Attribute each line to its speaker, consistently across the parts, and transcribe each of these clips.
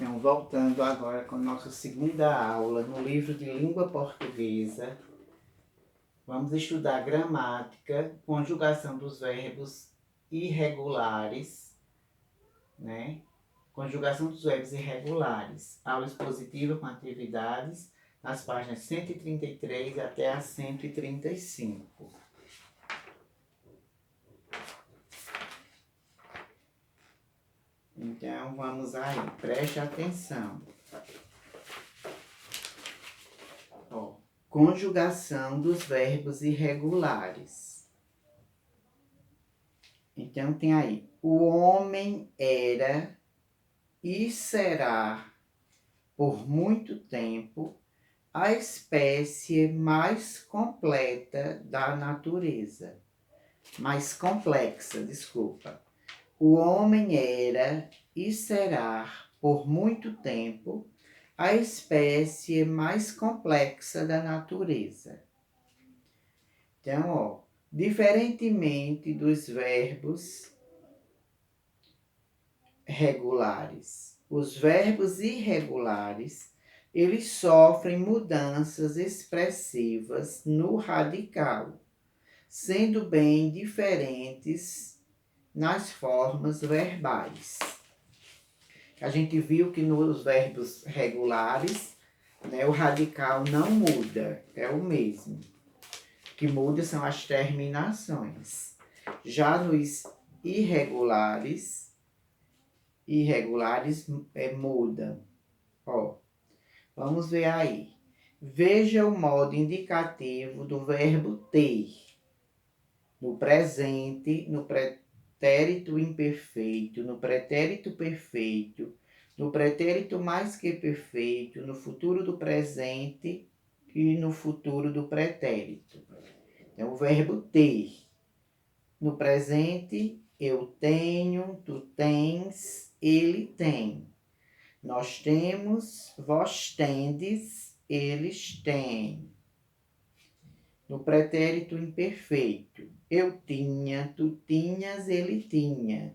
Speaker 1: Então, voltando agora com nossa segunda aula no livro de língua portuguesa, vamos estudar gramática, conjugação dos verbos irregulares, né? Conjugação dos verbos irregulares. Aula expositiva com atividades nas páginas 133 até a 135. Então, vamos aí, preste atenção. Ó, conjugação dos verbos irregulares. Então, tem aí, o homem era e será, por muito tempo, a espécie mais completa da natureza. Mais complexa, desculpa. O homem era e será, por muito tempo, a espécie mais complexa da natureza. Então, ó, diferentemente dos verbos regulares, os verbos irregulares, eles sofrem mudanças expressivas no radical, sendo bem diferentes nas formas verbais. A gente viu que nos verbos regulares, né, o radical não muda, é o mesmo. O que muda são as terminações. Já nos irregulares mudam. Ó, vamos ver aí. Veja o modo indicativo do verbo ter. No presente, no pretérito imperfeito, no pretérito perfeito, no pretérito mais que perfeito, no futuro do presente e no futuro do pretérito. Então, o verbo ter. No presente, eu tenho, tu tens, ele tem. Nós temos, vós tendes, eles têm. No pretérito imperfeito, eu tinha, tu tinhas, ele tinha.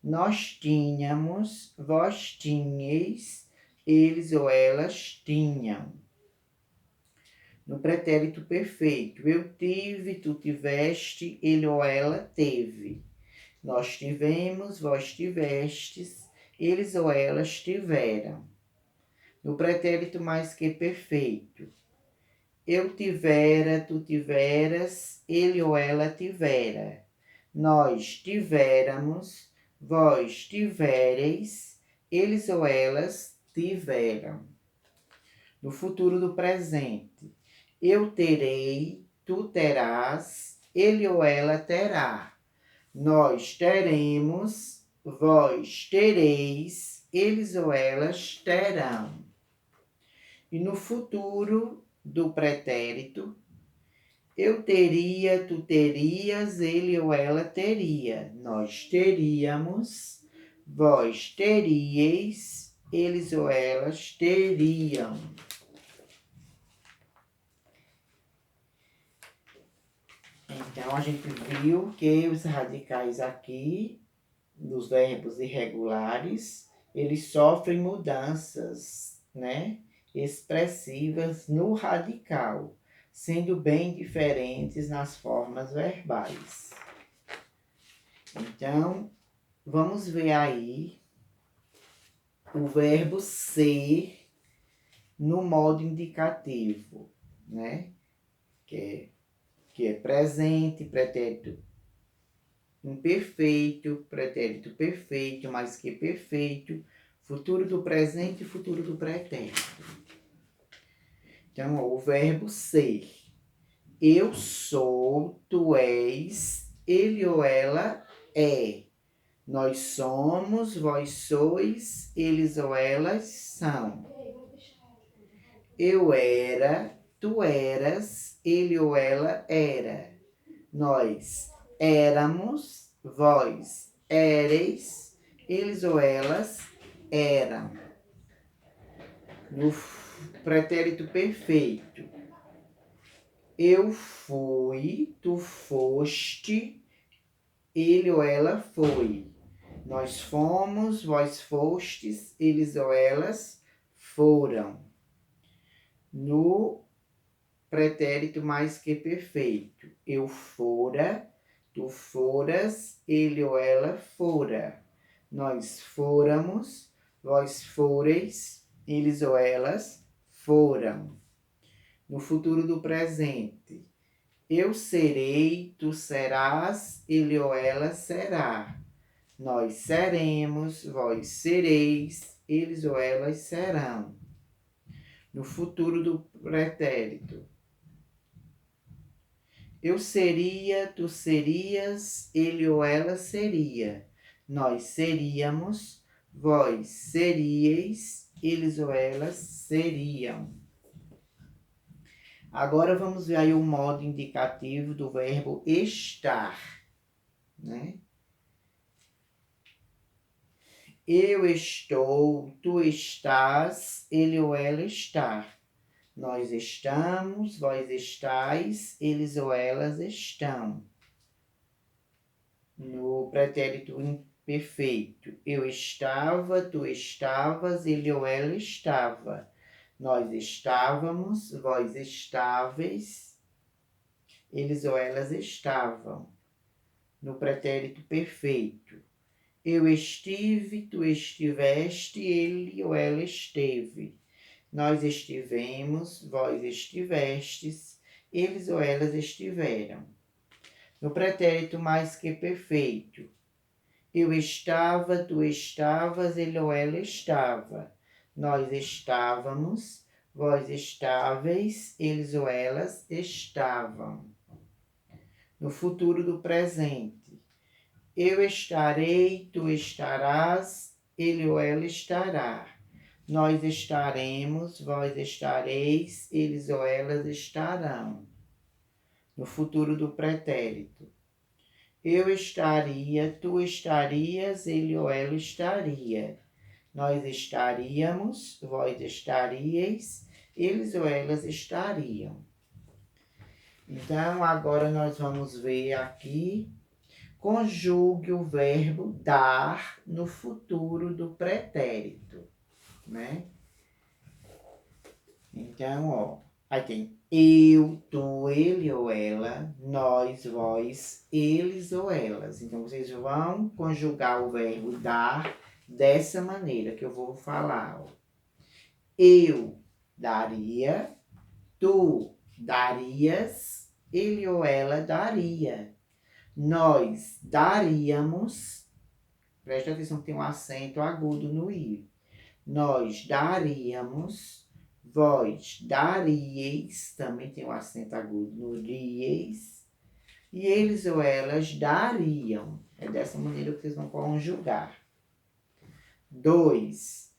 Speaker 1: Nós tínhamos, vós tinhais, eles ou elas tinham. No pretérito perfeito, eu tive, tu tiveste, ele ou ela teve. Nós tivemos, vós tivestes, eles ou elas tiveram. No pretérito mais que perfeito, eu tivera, tu tiveras, ele ou ela tivera. Nós tivéramos, vós tivereis, eles ou elas tiveram. No futuro do presente, eu terei, tu terás, ele ou ela terá. Nós teremos, vós tereis, eles ou elas terão. E no futuro do pretérito, eu teria, tu terias, ele ou ela teria. Nós teríamos, vós teríeis, eles ou elas teriam. Então, a gente viu que os radicais aqui, dos verbos irregulares, eles sofrem mudanças, né, expressivas no radical, sendo bem diferentes nas formas verbais. Então, vamos ver aí o verbo ser no modo indicativo, né, que é presente, pretérito imperfeito, pretérito perfeito, mais que perfeito, futuro do presente e futuro do pretérito. Então, ó, o verbo ser. Eu sou, tu és, ele ou ela é. Nós somos, vós sois, eles ou elas são. Eu era, tu eras, ele ou ela era. Nós éramos, vós éreis, eles ou elas eram. No pretérito perfeito, eu fui, tu foste, ele ou ela foi. Nós fomos, vós fostes, eles ou elas foram. No pretérito mais que perfeito. Eu fora, tu foras, ele ou ela fora. Nós fôramos, vós foreis, eles ou elas foram. No futuro do presente. Eu serei, tu serás, ele ou ela será. Nós seremos, vós sereis, eles ou elas serão. No futuro do pretérito. Eu seria, tu serias, ele ou ela seria. Nós seríamos, vós seríeis, eles ou elas seriam. Agora vamos ver aí o modo indicativo do verbo estar, né? Eu estou, tu estás, ele ou ela está. Nós estamos, vós estáis, eles ou elas estão. No pretérito imperfeito, eu estava, tu estavas, ele ou ela estava. Nós estávamos, vós estáveis, eles ou elas estavam. No pretérito perfeito, eu estive, tu estiveste, ele ou ela esteve. Nós estivemos, vós estivestes, eles ou elas estiveram. No pretérito mais que perfeito, eu estava, tu estavas, ele ou ela estava. Nós estávamos, vós estáveis, eles ou elas estavam. No futuro do presente, eu estarei, tu estarás, ele ou ela estará. Nós estaremos, vós estareis, eles ou elas estarão. No futuro do pretérito, eu estaria, tu estarias, ele ou ela estaria. Nós estaríamos, vós estaríeis, eles ou elas estariam. Então, agora nós vamos ver aqui, conjugue o verbo dar no futuro do pretérito, né? Então, ó, aí tem eu, tu, ele ou ela, nós, vós, eles ou elas. Então, vocês vão conjugar o verbo dar dessa maneira que eu vou falar, ó. Eu daria, tu darias, ele ou ela daria. Nós daríamos, presta atenção que tem um acento agudo no i. Nós daríamos, vós daríeis, também tem um acento agudo no rieis, e eles ou elas dariam. É dessa maneira que vocês vão conjugar. 2.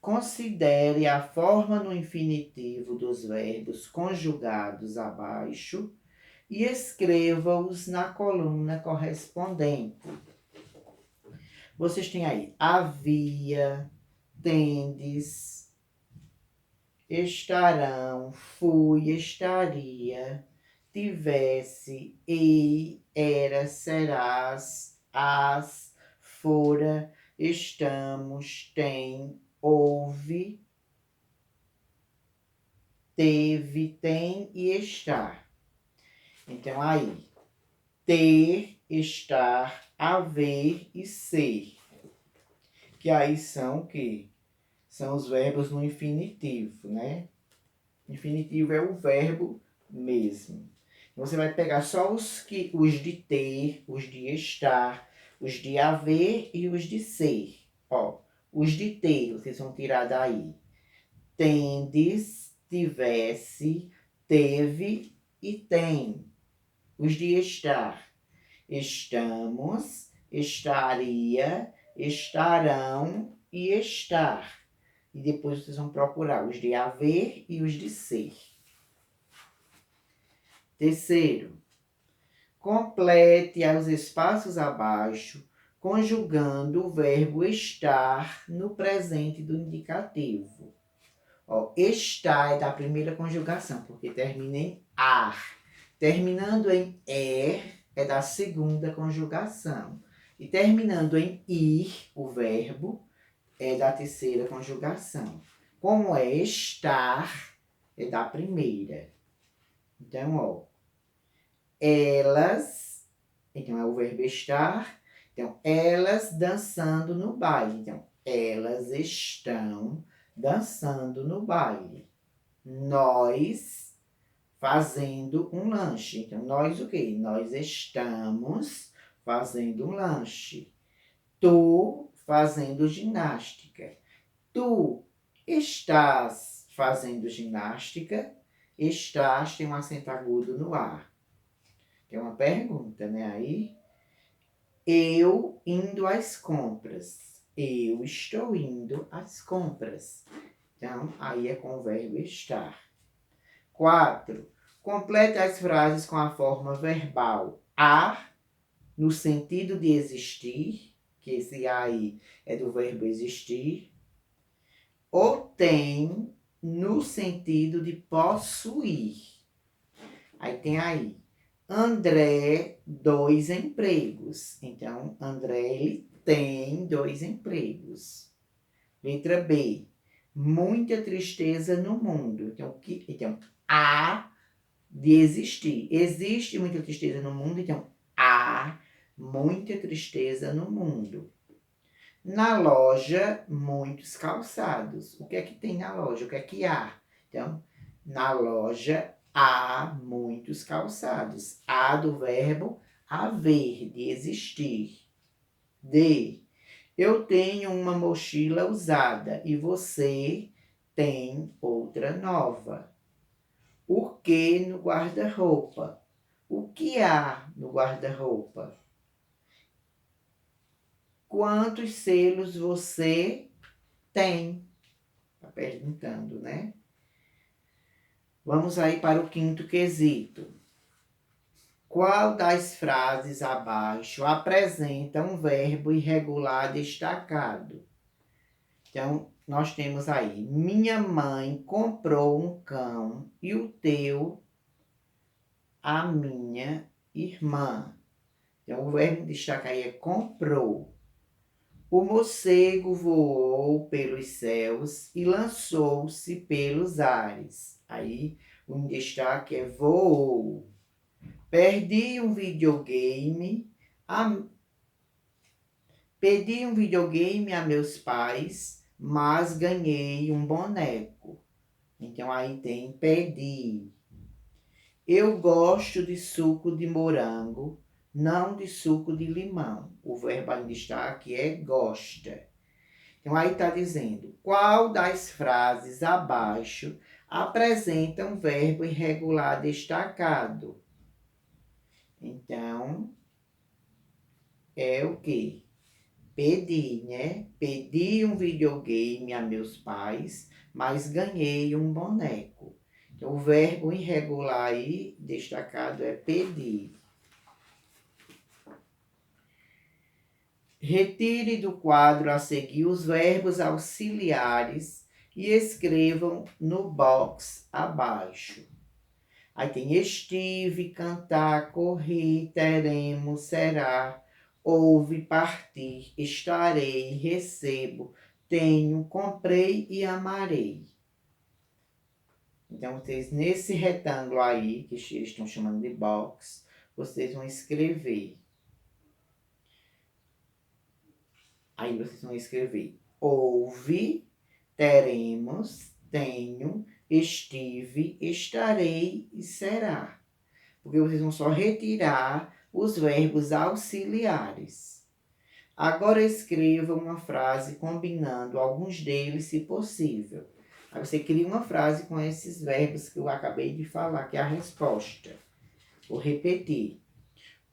Speaker 1: Considere a forma no infinitivo dos verbos conjugados abaixo e escreva-os na coluna correspondente. Vocês têm aí havia, tendes, estarão, fui, estaria, tivesse, ei, era, serás, as, fora, estamos, tem, houve, teve, tem e está. Então, aí, ter, estar, haver e ser. Que aí são o quê? São os verbos no infinitivo, né? Infinitivo é o verbo mesmo. Você vai pegar só os de ter, os de estar, os de haver e os de ser. Ó, os de ter, vocês vão tirar daí. Tendes, tivesse, teve e tem. Os de estar. Estamos, estaria, estarão e estar. E depois vocês vão procurar os de haver e os de ser. Terceiro, complete os espaços abaixo, conjugando o verbo estar no presente do indicativo. Ó, estar é da primeira conjugação, porque termina em ar. Terminando em é da segunda conjugação. E terminando em ir, o verbo é da terceira conjugação. Como é estar, é da primeira. Então, ó, elas, então é o verbo estar. Então, elas dançando no baile. Então, elas estão dançando no baile. Nós fazendo um lanche. Então, nós o quê? Nós estamos fazendo um lanche. Tu fazendo ginástica. Tu estás fazendo ginástica. Estás tem um acento agudo no ar. Tem uma pergunta, né? Aí. Eu indo às compras. Eu estou indo às compras. Então, aí é com o verbo estar. 4. Complete as frases com a forma verbal a, no sentido de existir, que esse aí é do verbo existir, ou tem, no sentido de possuir. Aí tem aí, André, 2 empregos. Então, André, ele tem 2 empregos. Letra B, muita tristeza no mundo. Então há de existir. Existe muita tristeza no mundo, então há muita tristeza no mundo. Na loja, muitos calçados. O que é que tem na loja? O que é que há? Então, na loja há muitos calçados. Há do verbo haver, de existir. D. Eu tenho uma mochila usada e você tem outra nova. O que no guarda-roupa? O que há no guarda-roupa? Quantos selos você tem? Está perguntando, né? Vamos aí para o quinto quesito. Qual das frases abaixo apresenta um verbo irregular destacado? Então, nós temos aí, minha mãe comprou um cão e o teu, a minha irmã. Então, o verbo destacar aí é comprou. O morcego voou pelos céus e lançou-se pelos ares. Aí, o destaque é voou. Perdi um videogame a... Pedi um videogame a meus pais, mas ganhei um boneco. Então, aí tem pedir. Eu gosto de suco de morango, não de suco de limão. O verbo ainda está aqui é gosta. Então, aí está dizendo, qual das frases abaixo apresenta um verbo irregular destacado? Então, é o quê? Pedi, né? Pedi um videogame a meus pais, mas ganhei um boneco. Então, o verbo irregular aí, destacado, é pedir. Retire do quadro a seguir os verbos auxiliares e escrevam no box abaixo. Aí tem estive, cantar, corri, teremos, será, houve, partir, estarei, recebo, tenho, comprei e amarei. Então, vocês, nesse retângulo aí, que eles estão chamando de box, vocês vão escrever. Aí vocês vão escrever houve, teremos, tenho, estive, estarei e será. Porque vocês vão só retirar os verbos auxiliares. Agora escreva uma frase combinando alguns deles, se possível. Aí você cria uma frase com esses verbos que eu acabei de falar, que é a resposta. Vou repetir.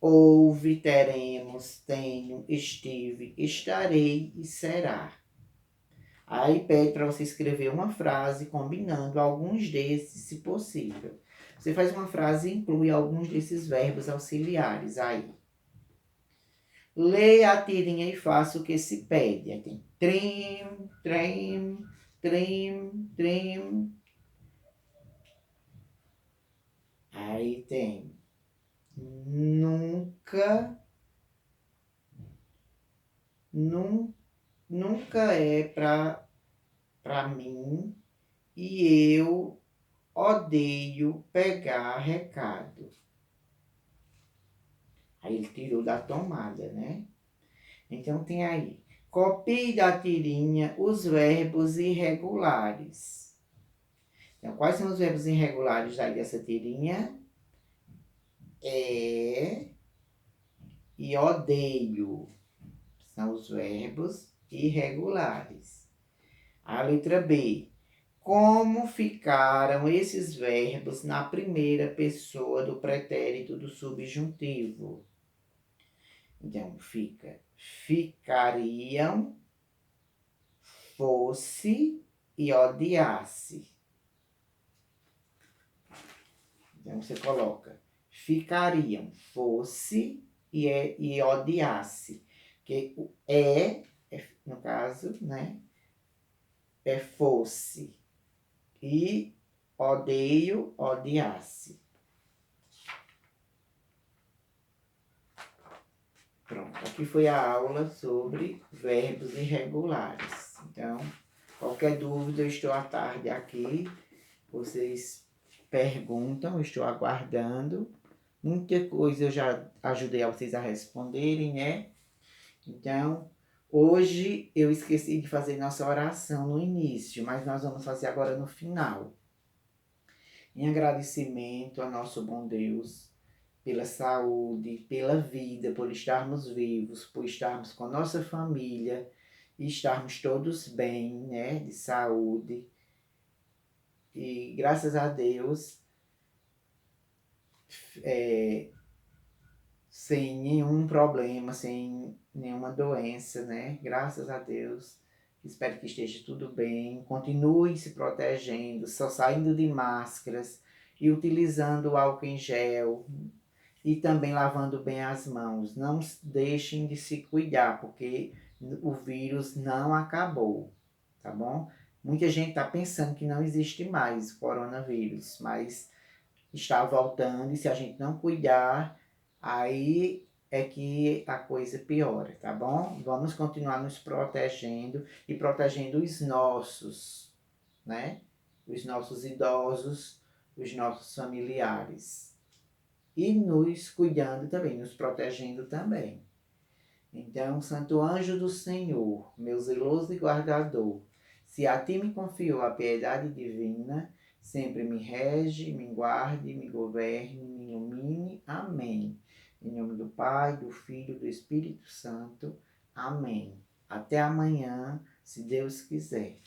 Speaker 1: Houve, teremos, tenho, estive, estarei e será. Aí pede para você escrever uma frase combinando alguns desses, se possível. Você faz uma frase e inclui alguns desses verbos auxiliares aí. Leia a tirinha e faça o que se pede. Aí tem trim, trim, trim, trim. Aí tem nunca nunca é para mim e eu odeio pegar recado. Aí ele tirou da tomada, né? Então tem aí. Copie da tirinha os verbos irregulares. Então, quais são os verbos irregulares daí dessa tirinha? É e odeio. São os verbos irregulares. A letra B. Como ficaram esses verbos na primeira pessoa do pretérito do subjuntivo? Então, ficariam, fosse e odiasse. Então, você coloca ficariam, fosse e odiasse. Que o no caso, né, é fosse. E odeio, odiasse. Pronto, aqui foi a aula sobre verbos irregulares. Então, qualquer dúvida, eu estou à tarde aqui. Vocês perguntam, eu estou aguardando. Muita coisa eu já ajudei a vocês a responderem, né? Então, hoje eu esqueci de fazer nossa oração no início, mas nós vamos fazer agora no final. Em agradecimento a nosso bom Deus, pela saúde, pela vida, por estarmos vivos, por estarmos com nossa família e estarmos todos bem, né, de saúde. E graças a Deus, sem nenhum problema, sem nenhuma doença, né? Graças a Deus. Espero que esteja tudo bem. Continue se protegendo, só saindo de máscaras e utilizando o álcool em gel e também lavando bem as mãos. Não deixem de se cuidar, porque o vírus não acabou, tá bom? Muita gente está pensando que não existe mais coronavírus, mas está voltando e se a gente não cuidar, aí é que a coisa piora, tá bom? Vamos continuar nos protegendo e protegendo os nossos, né? Os nossos idosos, os nossos familiares. E nos cuidando também, nos protegendo também. Então, Santo Anjo do Senhor, meu zeloso e guardador, se a ti me confiou a piedade divina, sempre me rege, me guarde, me governe, me ilumine. Amém. Em nome do Pai, do Filho e do Espírito Santo. Amém. Até amanhã, se Deus quiser.